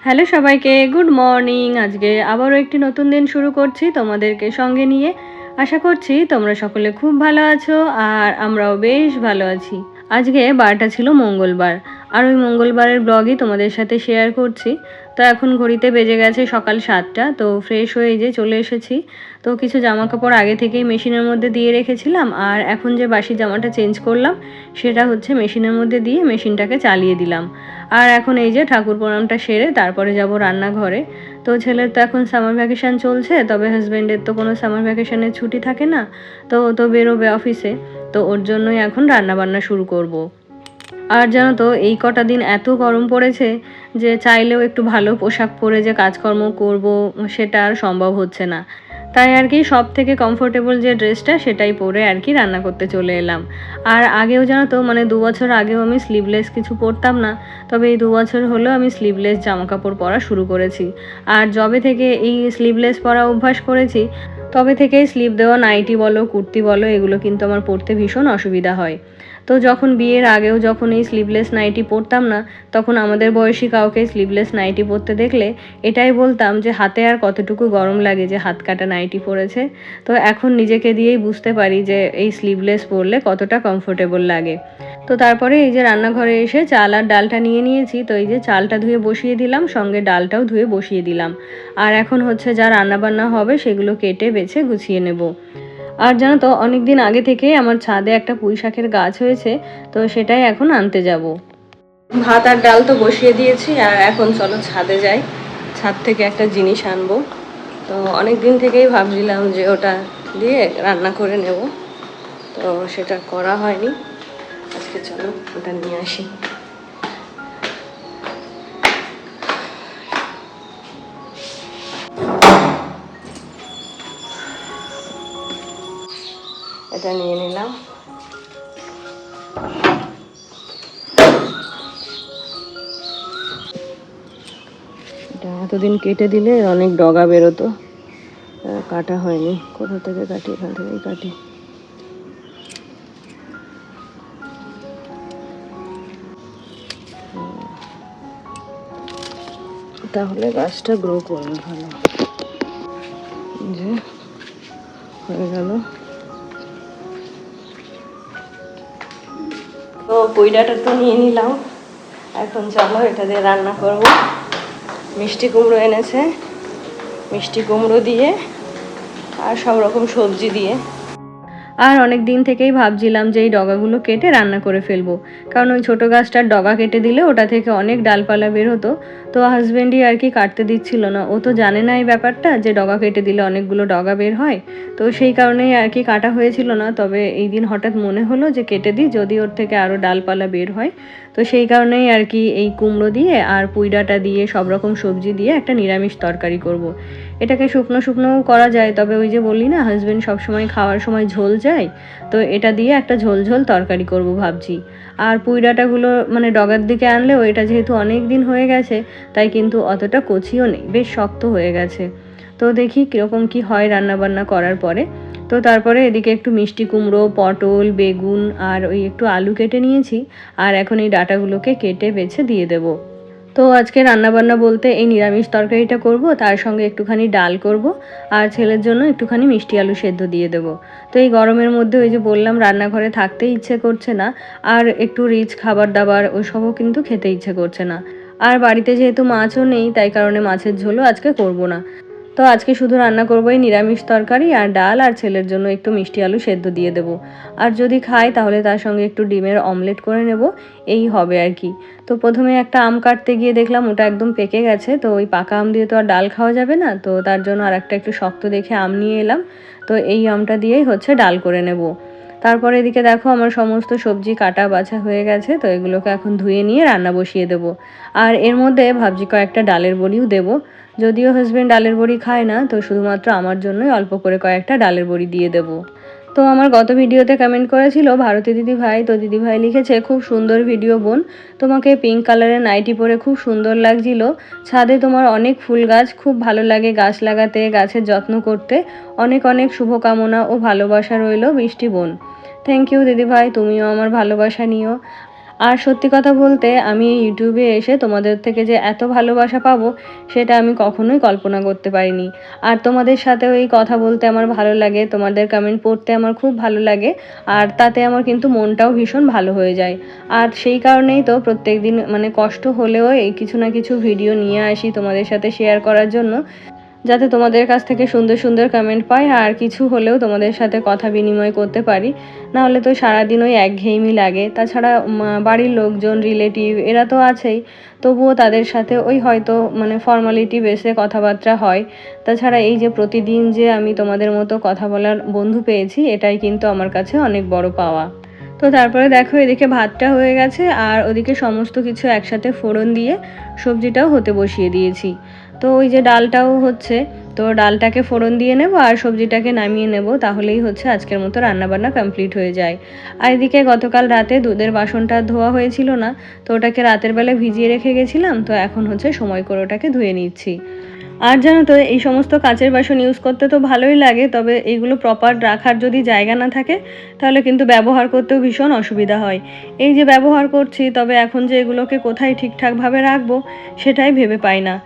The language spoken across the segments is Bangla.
হ্যালো সবাইকে, গুড মর্নিং। আজকে আবারও একটি নতুন দিন শুরু করছি তোমাদেরকে সঙ্গে নিয়ে। আশা করছি তোমরা সকলে খুব ভালো আছো আর আমরাও বেশ ভালো আছি। আজকে বারটা ছিল মঙ্গলবার, আর ওই মঙ্গলবারের ব্লগই তোমাদের সাথে শেয়ার করছি। তো এখন ঘড়িতে বেজে গেছে সকাল 7টা। তো ফ্রেশ হয়ে যে চলে এসেছি। তো কিছু জামা কাপড় আগে থেকেই মেশিনের মধ্যে দিয়ে রেখেছিলাম, আর এখন যে বাসি জামাটা চেঞ্জ করলাম সেটা হচ্ছে মেশিনের মধ্যে দিয়ে মেশিনটাকে চালিয়ে দিলাম। আর এখন এই যে ঠাকুর প্রণামটা সেরে তারপরে যাব রান্নাঘরে। তো ছেলের তো এখন সামার ভ্যাকেশান চলছে, তবে হাজব্যান্ডের তো কোনো সামার ভ্যাকেশানের ছুটি থাকে না। তো ও তো বেরোবে অফিসে, তো ওর জন্যই এখন রান্নাবান্না শুরু করব। আর জানো তো এই কটা দিন এত গরম পড়েছে যে চাইলেও একটু ভালো পোশাক পরে যে কাজকর্ম করব সেটা আর সম্ভব হচ্ছে না। তাই আর কি সব থেকে কমফোর্টেবল যে ড্রেসটা সেটাই পরে আর কি রান্না করতে চলে এলাম। আর আগেও জানো তো 2 বছর আগেও আমি স্লিভলেস কিছু পরতাম না, তবে এই 2 বছর হলো আমি স্লিভলেস জামা কাপড় পরা শুরু করেছি। আর যবে থেকে এই স্লিভলেস পরা অভ্যাস করেছি তবে থেকেই স্লিভ দেওয়া নাইটি বলো কুর্তি বলো এগুলো কিন্তু আমার পরতে ভীষণ অসুবিধা হয়। তো যখন বিয়ের আগেও যখন এই স্লিভলেস নাইটি পরতাম না, তখন আমাদের বয়সী কাউকে স্লিভলেস নাইটি পরতে দেখলে এটাই বলতাম যে হাতে আর কতটুকু গরম লাগে যে হাত কাটা নাইটি পরেছে। তো এখন নিজেকে দিয়েই বুঝতে পারি যে এই স্লিভলেস পরলে কতটা কমফোর্টেবল লাগে। তো তারপরে এই যে রান্নাঘরে এসে চাল আর ডালটা নিয়ে নিয়েছি। তো এই যে চালটা ধুয়ে বসিয়ে দিলাম, সঙ্গে ডালটাও ধুয়ে বসিয়ে দিলাম। আর এখন হচ্ছে যা রান্নাবান্না হবে সেগুলো কেটে বেছে গুছিয়ে নেব। আর জানো তো অনেক দিন আগে থেকেই আমার ছাদে একটা পুঁই শাকের গাছ হয়েছে, তো সেটাই এখন আনতে যাব। ভাত আর ডাল তো বসিয়ে দিয়েছি, আর এখন চলো ছাদে যাই, ছাদ থেকে একটা জিনিস আনবো। তো অনেক দিন থেকেই ভাবছিলাম যে ওটা দিয়ে রান্না করে নেব, তো সেটা করা হয়নি। আজকে চলো ওটা নিয়ে আসি। এটা নিয়ে নিলাম। এটা এতদিন কেটে দিলে অনেক ডগা বেরোতো, কাটা হয়নি। কোথা থেকে কাটি? এখান থেকেই কাটি। তাহলে গাছটা গ্রো করবে ভালো। যে হয়ে গেল। তো পুইডাটা তো নিয়ে নিলাম, এখন চলো এটা দিয়ে রান্না করব। মিষ্টি কুমড়ো এনেছে, মিষ্টি কুমড়ো দিয়ে আর সব রকম সবজি দিয়ে। আর অনেক দিন থেকেই ভাবছিলাম যে এই ডগাগুলো কেটে রান্না করে ফেলবো, কারণ ওই ছোটো গাছটার ডগা কেটে দিলে ওটা থেকে অনেক ডালপালা বের হতো। তো হাজব্যান্ডই আর কি কাটতে দিচ্ছিল না, ও তো জানে না এই ব্যাপারটা যে ডগা কেটে দিলে অনেকগুলো ডগা বের হয়। তো সেই কারণেই আর কি কাটা হয়েছিল না, তবে এই দিন হঠাৎ মনে হলো যে কেটে দিই, যদি ওর থেকে আরও ডালপালা বের হয়। তো সেই কারণেই আর কি এই কুমড়ো দিয়ে আর পুঁইডাটা দিয়ে সব রকম সবজি দিয়ে একটা নিরামিষ তরকারি করব। এটাকে শুকনো শুকনোও করা যায়, তবে ওই যে বললি না হাজব্যান্ড সবসময় খাওয়ার সময় ঝোল চাই, তো এটা দিয়ে একটা ঝোল ঝোল তরকারি করব ভাবছি। আর পুঁইডাটাগুলো ডগার দিকে আনলেও এটা যেহেতু অনেক দিন হয়ে গেছে, তাই কিন্তু অতটা কচিও নেই, বেশ শক্ত হয়ে গেছে। তো দেখি কীরকম কি হয় রান্নাবান্না করার পরে। তো তারপরে এদিকে একটু মিষ্টি কুমড়ো, পটল, বেগুন আর ওই একটু আলু কেটে নিয়েছি, আর এখন এই ডাঁটাগুলোকে কেটে বেছে দিয়ে দেবো। তো আজকে রান্নাবান্না বলতে এই নিরামিষ তরকারিটা করব, তার সঙ্গে একটুখানি ডাল করব, আর ছেলের জন্য একটুখানি মিষ্টি আলু সেদ্ধ দিয়ে দেবো। তো এই গরমের মধ্যে ওই যে বললাম রান্নাঘরে থাকতে ইচ্ছে করছে না, আর একটু রিচ খাবার দাবার ওইসবও কিন্তু খেতে ইচ্ছে করছে না। আর বাড়িতে যেহেতু মাছও নেই, তাই কারণে মাছের ঝোলও আজকে করব না। তো আজকে শুধু রান্না করবো এই নিরামিষ তরকারি আর ডাল, আর ছেলের জন্য একটু মিষ্টি আলু সেদ্ধ দিয়ে দেবো। আর যদি খাই তাহলে তার সঙ্গে একটু ডিমের অমলেট করে নেব, এই হবে আর কি। তো প্রথমে একটা আম কাটতে গিয়ে দেখলাম ওটা একদম পেকে গেছে, তো ওই পাকা আম দিয়ে তো আর ডাল খাওয়া যাবে না, তো তার জন্য আর একটা একটু শক্ত দেখে আম নিয়ে এলাম। তো এই আমটা দিয়েই হচ্ছে ডাল করে নেব। তারপরে এদিকে দেখো আমার সমস্ত সবজি কাটা বাছা হয়ে গেছে, তো এগুলোকে এখন ধুয়ে নিয়ে রান্না বসিয়ে দেবো। আর এর মধ্যে ভাবছি কয়েকটা ডালের বড়িও দেবো। যদিও হাজব্যান্ড ডালের বড়ি খায় না, তো শুধুমাত্র আমার জন্যই অল্প করে কয়েকটা ডালের বড়ি দিয়ে দেবো। তো আমার গত ভিডিওতে কমেন্ট করেছিল ভারতী দিদি ভাই, তো দিদি ভাই লিখেছে খুব সুন্দর ভিডিও বোন, তোমাকে পিঙ্ক কালারের নাইটি পরে খুব সুন্দর লাগছিল, ছাদে তোমার অনেক ফুল গাছ, খুব ভালো লাগে গাছ লাগাতে, গাছের যত্ন করতে, অনেক অনেক শুভকামনা ও ভালোবাসা রইল বৃষ্টি বোন। থ্যাংক ইউ দিদি ভাই, তুমিও আমার ভালোবাসা নিও। আর সত্যি কথা বলতে আমি ইউটিউবে এসে তোমাদের থেকে যে এত ভালোবাসা পাবো সেটা আমি কখনোই কল্পনা করতে পারিনি। আর তোমাদের সাথেও এই কথা বলতে আমার ভালো লাগে, তোমাদের কমেন্ট পড়তে আমার খুব ভালো লাগে। আর তাতে আমার কিন্তু মনটাও ভীষণ ভালো হয়ে যায়। আর সেই কারণেই তো প্রত্যেকদিন মানে কষ্ট হলেও এই কিছু না কিছু ভিডিও নিয়ে আসি তোমাদের সাথে শেয়ার করার জন্য, যাতে তোমাদের কাছ থেকে সুন্দর সুন্দর কমেন্ট পাই আর কিছু হলেও তোমাদের সাথে কথা বিনিময় করতে পারি। নাহলে তো সারাদিন ওই একঘেয়েমি লাগে। তাছাড়া বাড়ির লোকজন, রিলেটিভ এরা তো আছেই, তবুও তাদের সাথে ওই হয়তো মানে ফর্মালিটি বেসে কথাবার্তা হয়। তাছাড়া এই যে প্রতিদিন যে আমি তোমাদের মতো কথা বলার বন্ধু পেয়েছি, এটাই কিন্তু আমার কাছে অনেক বড় পাওয়া। তো তারপরে দেখো এদিকে ভাতটা হয়ে গেছে আর ওদিকে সমস্ত কিছু একসাথে ফোড়ন দিয়ে সবজিটাও হতে বসিয়ে দিয়েছি। তো ওই যে ডালটাও হচ্ছে, তো ডালটাকে ফোড়ন দিয়ে নেব আর সবজিটাকে নামিয়ে নেব, তাহলেই হচ্ছে আজকের মতো রান্নাবান্না কমপ্লিট হয়ে যায়। আর এদিকে গতকাল রাতে দুধের বাসনটা ধোয়া হয়েছিল না, তো ওটাকে রাতের বেলা ভিজিয়ে রেখে গেছিলাম, তো এখন হচ্ছে সময় করে ওটাকে ধুয়ে নিচ্ছি। আর জানো তো এই সমস্ত কাচের বাসন ইউজ করতে তো ভালোই লাগে, তবে এইগুলো প্রপার রাখার যদি জায়গা না থাকে তাহলে কিন্তু ব্যবহার করতেও ভীষণ অসুবিধা হয়। এই যে ব্যবহার করছি, তবে এখন যে এগুলোকে কোথায় ঠিকঠাকভাবে রাখবো সেটাই ভেবে পাই না।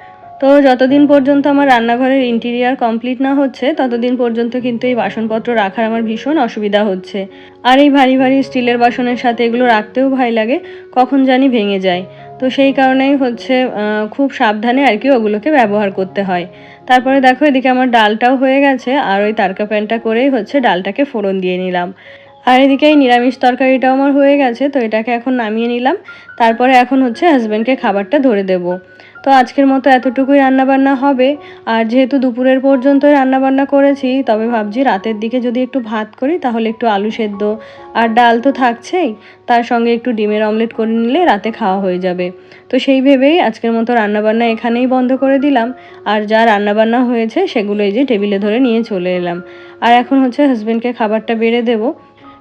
তো যতদিন পর্যন্ত আমার রান্নাঘরের ইন্টেরিয়ার কমপ্লিট না হচ্ছে ততদিন পর্যন্ত কিন্তু এই বাসনপত্র রাখার আমার ভীষণ অসুবিধা হচ্ছে। আর এই ভারী ভারী স্টিলের বাসনের সাথে এগুলো রাখতেও ভয় লাগে, কখন জানি ভেঙে যায়। তো সেই কারণেই হচ্ছে খুব সাবধানে আর কি ওগুলোকে ব্যবহার করতে হয়। তারপরে দেখো এদিকে আমার ডালটাও হয়ে গেছে আর ওই তারকা প্যানটা করেই হচ্ছে ডালটাকে ফোড়ন দিয়ে নিলাম। আর এদিকে এই নিরামিষ তরকারিটাও আমার হয়ে গেছে, তো এটাকে এখন নামিয়ে নিলাম। তারপরে এখন হচ্ছে হাজব্যান্ডকে খাবারটা ধরে দেবো। তো আজকের মতো এতটুকুই রান্নাবান্না হবে। আর যেহেতু দুপুরের পর্যন্তই রান্নাবান্না করেছি, তবে ভাবছি রাতের দিকে যদি একটু ভাত করি তাহলে একটু আলু সেদ্ধ আর ডাল তো থাকছেই, তার সঙ্গে একটু ডিমের অমলেট করে নিলে রাতে খাওয়া হয়ে যাবে। তো সেই ভেবেই আজকের মতো রান্নাবান্না এখানেই বন্ধ করে দিলাম। আর যা রান্নাবান্না হয়েছে সেগুলো এই যে টেবিলে ধরে নিয়ে চলে এলাম। আর এখন হচ্ছে হাজব্যান্ডকে খাবারটা বেড়ে দেবো।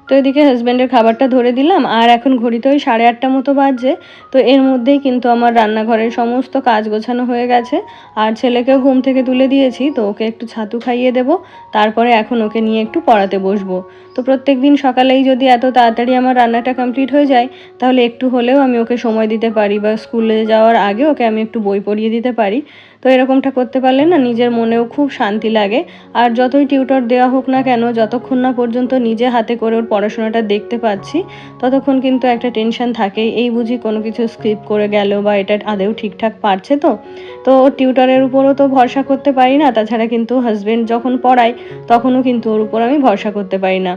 তো এদিকে হাজব্যান্ডের খাবারটা ধরে দিলাম আর এখন ঘড়িতে ওই 8:30 মতো বাজছে। তো এর মধ্যেই কিন্তু আমার রান্নাঘরের সমস্ত কাজ গোছানো হয়ে গেছে। আর ছেলেকেও ঘুম থেকে তুলে দিয়েছি, তো ওকে একটু ছাতু খাইয়ে দেবো। তারপরে এখন ওকে নিয়ে একটু পড়াতে বসবো। তো প্রত্যেক দিন সকালেই যদি এত তাড়াতাড়ি আমার রান্নাটা কমপ্লিট হয়ে যায় তাহলে একটু হলেও আমি ওকে সময় দিতে পারি, বা স্কুলে যাওয়ার আগে ওকে আমি একটু বই পড়িয়ে দিতে পারি। তো এরকমটা করতে পারলে না নিজের মনেও খুব শান্তি লাগে। আর যতই টিউটর দেওয়া হোক না কেন, যতক্ষণ না পর্যন্ত নিজে হাতে করে ওর পড়াশোনাটা দেখতে পাচ্ছি ততক্ষণ কিন্তু একটা টেনশন থাকেই, এই বুঝি কোনো কিছু স্কিপ করে গেল বা এটা আদৌ ঠিকঠাক পারছে তো। তো ওর টিউটরের উপরও তো ভরসা করতে পারি না, তাছাড়া কিন্তু হাজব্যান্ড যখন পড়ায় তখনও কিন্তু ওর উপর আমি ভরসা করতে পারি না।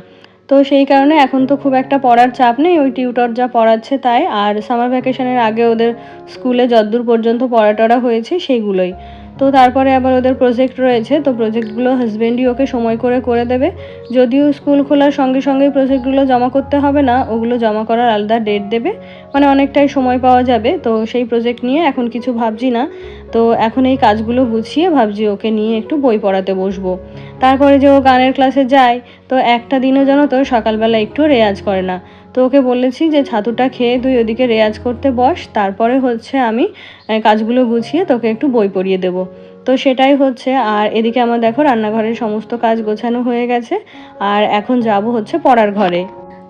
তো সেই কারণে এখন তো খুব একটা পড়ার চাপ নেই, ওই টিউটর যা পড়াচ্ছে তাই। আর সামার ভ্যাকেশনের আগে ওদের স্কুলে যতদূর পর্যন্ত পড়া হয়েছে সেইগুলোই। তো তারপরে আবার ওদের প্রজেক্ট রয়েছে, তো প্রজেক্টগুলো হাজব্যান্ডই ওকে সময় করে করে দেবে। যদিও স্কুল খোলার সঙ্গে সঙ্গেই প্রজেক্টগুলো জমা করতে হবে না, ওগুলো জমা করার আলাদা ডেট দেবে, মানে অনেকটাই সময় পাওয়া যাবে। তো সেই প্রজেক্ট নিয়ে এখন কিছু ভাবছি না। তো এখন এই কাজগুলো গুছিয়ে ভাবছি ওকে নিয়ে একটু বই পড়াতে বসবো। তারপরে যে ও গানের ক্লাসে যায়, তো একটা দিনও যেন তো সকালবেলা একটু রেয়াজ করে না। তো ওকে বলেছি যে ছাতুটা খেয়ে তুই ওদিকে রেয়াজ করতে বস, তারপরে হচ্ছে আমি কাজগুলো গুছিয়ে তোকে একটু বই পড়িয়ে দেবো। তো সেটাই হচ্ছে। আর এদিকে আমার দেখো রান্নাঘরের সমস্ত কাজ গোছানো হয়ে গেছে। আর এখন যাব হচ্ছে পড়ার ঘরে।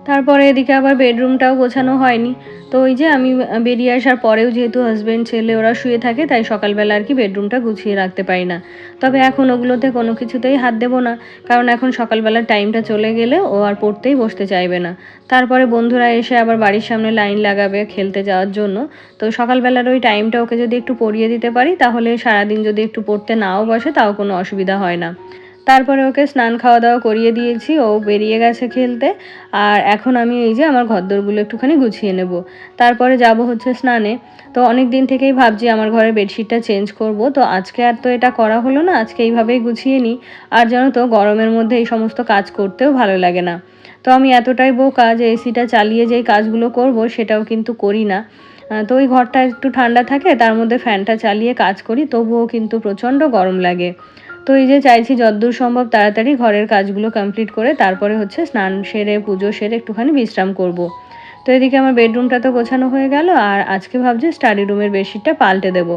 তারপরে এদিকে আবার বেডরুমটাও গোছানো হয়নি। তো ওই যে আমি বেরিয়ে আসার পরেও যেহেতু হাজব্যান্ড ছেলে ওরা শুয়ে থাকে, তাই সকালবেলা আর কি বেডরুমটা গুছিয়ে রাখতে পারি না। তবে এখন ওগুলোতে কোনো কিছুতেই হাত দেবো না, কারণ এখন সকালবেলার টাইমটা চলে গেলে ও আর পড়তেই বসতে চাইবে না। তারপরে বন্ধুরা এসে আবার বাড়ির সামনে লাইন লাগাবে খেলতে যাওয়ার জন্য। তো সকালবেলার ওই টাইমটা ওকে যদি একটু পড়িয়ে দিতে পারি তাহলে সারাদিন যদি একটু পড়তে নাও বসে তাও কোনো অসুবিধা হয় না। তারপরে ওকে স্নান খাওয়া দাওয়া করিয়ে দিয়েছি, ও বেরিয়ে গেছে খেলতে। আর এখন আমি এই যে আমার ঘরদোরগুলো একটুখানি গুছিয়ে নেব। তারপরে যাব হচ্ছে স্নানে। তো অনেক দিন থেকেই ভাবছি আমার ঘরের বেডশিটটা চেঞ্জ করব, তো আজকে আর তো এটা করা হলো না, আজকে এইভাবেই গুছিয়ে নিই। আর জানো তো গরমের মধ্যে এই সমস্ত কাজ করতেও ভালো লাগে না। তো আমি এতটাই বোকা যে এসিটা চালিয়ে যেই কাজগুলো করব সেটাও কিন্তু করি না। তো ওই ঘরটা একটু ঠান্ডা থাকে, তার মধ্যে ফ্যানটা চালিয়ে কাজ করি, তবুও কিন্তু প্রচণ্ড গরম লাগে। তো এই যে চাইছি যতদূর সম্ভব তাড়াতাড়ি ঘরের কাজগুলো কমপ্লিট করে তারপরে হচ্ছে স্নান সেরে পুজো সেরে একটুখানি বিশ্রাম করব। তো এদিকে আমার বেডরুমটা তো গোছানো হয়ে গেল, আর আজকে ভাবছি স্টাডি রুমের বেডশিটটা পাল্টে দেবো।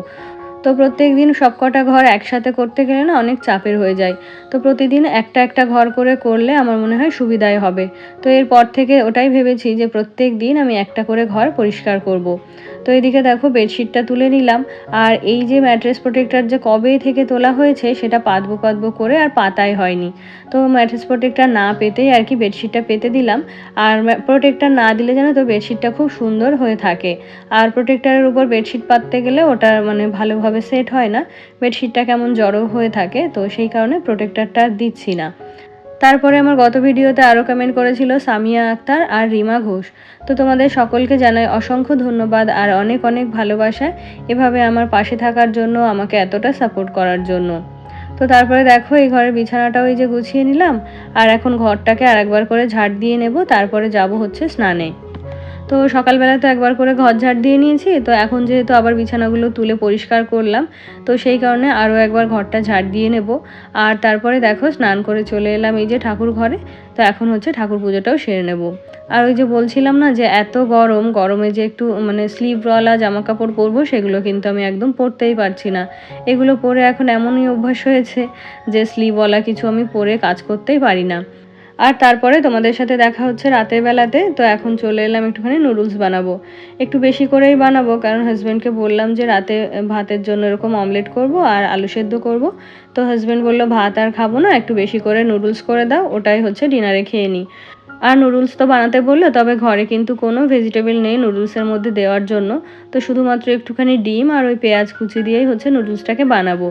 তো প্রত্যেকদিন সবকটা ঘর একসাথে করতে গেলে না অনেক চাপের হয়ে যায়। তো প্রতিদিন একটা একটা ঘর করে করলে আমার মনে হয় সুবিধাই হবে। তো এরপর থেকে ওটাই ভেবেছি যে প্রত্যেক দিন আমি একটা করে ঘর পরিষ্কার করব। তো এদিকে দেখো বেডশিটটা তুলে নিলাম। আর এই যে ম্যাট্রেস প্রোটেক্টর যে কবে থেকে তোলা হয়েছে সেটা পাতবো পাতবো করে আর পাতাই হয়নি। তো ম্যাট্রেস প্রোটেক্টর না পেতেই আর কি বেডশিটটা পেতে দিলাম। আর প্রোটেক্টর না দিলে জানো তো বেডশিটটা খুব সুন্দর হয়ে থাকে। আর প্রোটেক্টরের উপর বেডশিট পাততে গেলে ওটা মানে ভালোভাবে সেট হয় না, বেডশিটটা কেমন জড়ো হয়ে থাকে, তো সেই কারণে প্রোটেক্টরটা দিচ্ছি না। তারপরে আমার গত ভিডিওতে আরও কমেন্ট করেছিল সামিয়া আক্তার আর রিমা ঘোষ। তো তোমাদের সকলকে জানাই অসংখ্য ধন্যবাদ আর অনেক অনেক ভালোবাসা এভাবে আমার পাশে থাকার জন্য, আমাকে এতটা সাপোর্ট করার জন্য। তো তারপরে দেখো এই ঘরের বিছানাটাও এই যে গুছিয়ে নিলাম। আর এখন ঘরটাকে আরেকবার করে ঝাড় দিয়ে নেব, তারপরে যাব হচ্ছে স্নানে। তো সকালবেলা তো একবার করে ঘর ঝাড় দিয়ে নিয়েছি, তো এখন যেহেতু আবার বিছানাগুলো তুলে পরিষ্কার করলাম, তো সেই কারণে আরও একবার ঘরটা ঝাড় দিয়ে নেব। আর তারপরে দেখো স্নান করে চলে এলাম এই যে ঠাকুর ঘরে। তো এখন হচ্ছে ঠাকুর পুজোটাও সেরে নেব। আর ওই যে বলছিলাম না যে এত গরম, গরমে যে একটু মানে স্লিভওয়ালা জামা কাপড় পরবো সেগুলো কিন্তু আমি একদম পরতেই পারছি না। এগুলো পরে এখন এমনই অভ্যাস হয়েছে যে স্লিভওয়ালা কিছু আমি পরে কাজ করতেই পারি না। আর তারপরে তোমাদের সাথে দেখা হচ্ছে রাতের বেলাতে। তো এখন চলে এলাম একটুখানি নুডলস বানাবো, একটু বেশি করেই বানাবো, কারণ হাজব্যান্ডকে বললাম যে রাতে ভাতের জন্য এরকম অমলেট করব আর আলু সেদ্ধ করব। তো হাজব্যান্ড বললো ভাত আর খাবো না, একটু বেশি করে নুডলস করে দাও, ওটাই হচ্ছে ডিনারে খেয়ে নিই। আর নুডলস তো বানাতে বললো, তবে ঘরে কিন্তু কোনো ভেজিটেবল নেই নুডলসের মধ্যে দেওয়ার জন্য। তো শুধুমাত্র একটুখানি ডিম আর ওই পেঁয়াজ কুচি দিয়েই হচ্ছে নুডলসটাকে বানাবো।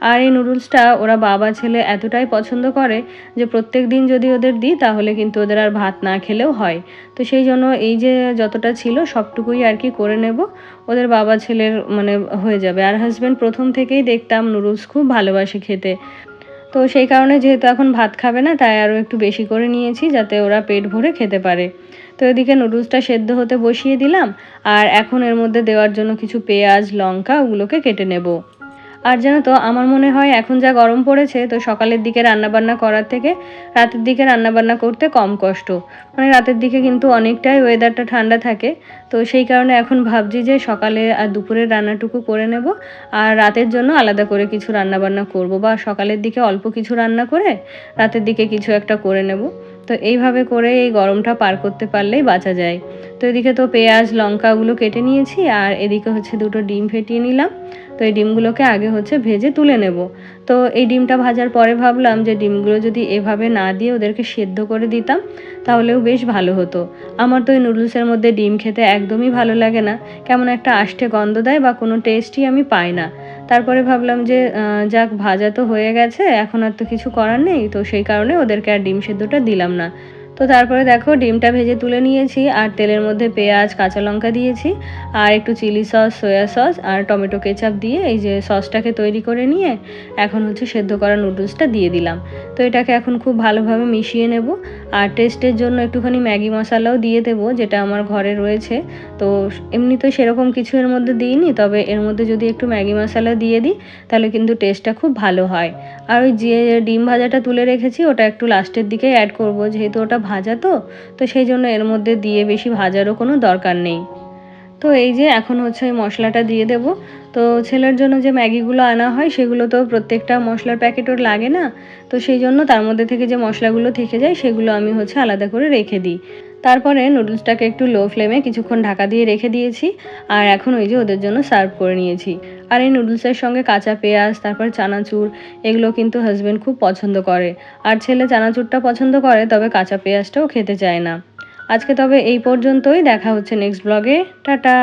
আর এই নুডলসটা ওরা বাবা ছেলে এতটাই পছন্দ করে যে প্রত্যেক দিন যদি ওদের দিই তাহলে কিন্তু ওদের আর ভাত না খেলেও হয়। তো সেই জন্য এই যে যতটা ছিল সবটুকুই আর কি করে নেব, ওদের বাবা ছেলের মানে হয়ে যাবে। আর হাজব্যান্ড প্রথম থেকেই দেখতাম নুডলস খুব ভালোবাসে খেতে। তো সেই কারণে যেহেতু এখন ভাত খাবে না, তাই আরও একটু বেশি করে নিয়েছি যাতে ওরা পেট ভরে খেতে পারে। তো এদিকে নুডলসটা সেদ্ধ হতে বসিয়ে দিলাম। আর এখন এর মধ্যে দেওয়ার জন্য কিছু পেঁয়াজ লঙ্কা ওগুলোকে কেটে নেব। আর জানো তো আমার মনে হয় এখন যা গরম পড়েছে, তো সকালের দিকে রান্নাবান্না করার থেকে রাতের দিকে রান্নাবান্না করতে কম কষ্ট। মানে রাতের দিকে কিন্তু অনেকটাই ওয়েদারটা ঠান্ডা থাকে। তো সেই কারণে এখন ভাবছি যে সকালে আর দুপুরের রান্নাটুকু করে নেব, আর রাতের জন্য আলাদা করে কিছু রান্নাবান্না করব, বা সকালের দিকে অল্প কিছু রান্না করে রাতের দিকে কিছু একটা করে নেব। তো এইভাবে করে এই গরমটা পার করতে পারলেই বাঁচা যায়। তো এদিকে তো পেঁয়াজ লঙ্কাগুলো কেটে নিয়েছি, আর এদিকে হচ্ছে দুটো ডিম ফেটিয়ে নিলাম। তো এই ডিমগুলোকে আগে হচ্ছে ভেজে তুলে নেব। তো এই ডিমটা ভাজার পরে ভাবলাম যে ডিমগুলো যদি এভাবে না দিয়ে ওদেরকে সেদ্ধ করে দিতাম তাহলেও বেশ ভালো হতো। আমার তো এই নুডলসের মধ্যে ডিম খেতে একদমই ভালো লাগে না, কেমন একটা আষ্টে গন্ধ দেয় বা কোনো টেস্টই আমি পাই না। তারপরে ভাবলাম যে যাক ভাজা তো হয়ে গেছে, এখন আর তো কিছু করার নেই, তো সেই কারণে ওদেরকে আর ডিম সেদ্ধটা দিলাম না। তো তারপরে দেখো ডিমটা ভেজে তুলে নিয়েছি, আর তেলের মধ্যে পেঁয়াজ কাঁচা লঙ্কা দিয়েছি, আর একটু চিলি সস সয়া সস আর টমেটো কেচাপ দিয়ে এই যে সসটাকে তৈরি করে নিয়ে এখন হচ্ছে সেদ্ধ করা নুডলসটা দিয়ে দিলাম। তো এটাকে এখন খুব ভালোভাবে মিশিয়ে নেব। আর টেস্টের জন্য একটুখানি ম্যাগি মশলাও দিয়ে দেবো, যেটা আমার ঘরে রয়েছে। তো এমনি তো সেরকম কিছু এর মধ্যে দিইনি, তবে এর মধ্যে যদি একটু ম্যাগি মশলা দিয়ে দিই তাহলে কিন্তু টেস্টটা খুব ভালো হয়। আর ওই যে ডিম ভাজাটা তুলে রেখেছি ওটা একটু লাস্টের দিকে অ্যাড করব, যেহেতু ওটা ভাজা তো সেই জন্য এর মধ্যে দিয়ে বেশি ভাজারও কোনো দরকার নেই। তো এই যে এখন হচ্ছে ওই মশলাটা দিয়ে দেব। তো ছেলের জন্য যে ম্যাগিগুলো আনা হয় সেগুলো তো প্রত্যেকটা মশলার প্যাকেট ওর লাগে না, তো সেই জন্য তার মধ্যে থেকে যে মশলাগুলো থেকে যায় সেগুলো আমি হচ্ছে আলাদা করে রেখে দিই। তারপরে নুডলসটাকে একটু লো ফ্লেমে কিছুক্ষণ ঢাকা দিয়ে রেখে দিয়েছি। আর এখন ওই যে ওদের জন্য সার্ভ করে নিয়েছি। আর এই নুডলসের সঙ্গে কাঁচা পেঁয়াজ তারপর চানাচুর এগুলো কিন্তু হাজব্যান্ড খুব পছন্দ করে। আর ছেলে চানাচুরটা পছন্দ করে, তবে কাঁচা পেঁয়াজটাও খেতে চায় না। আজকে তবে এই পর্যন্তই, দেখা হচ্ছে নেক্সট ব্লগে। টাটা।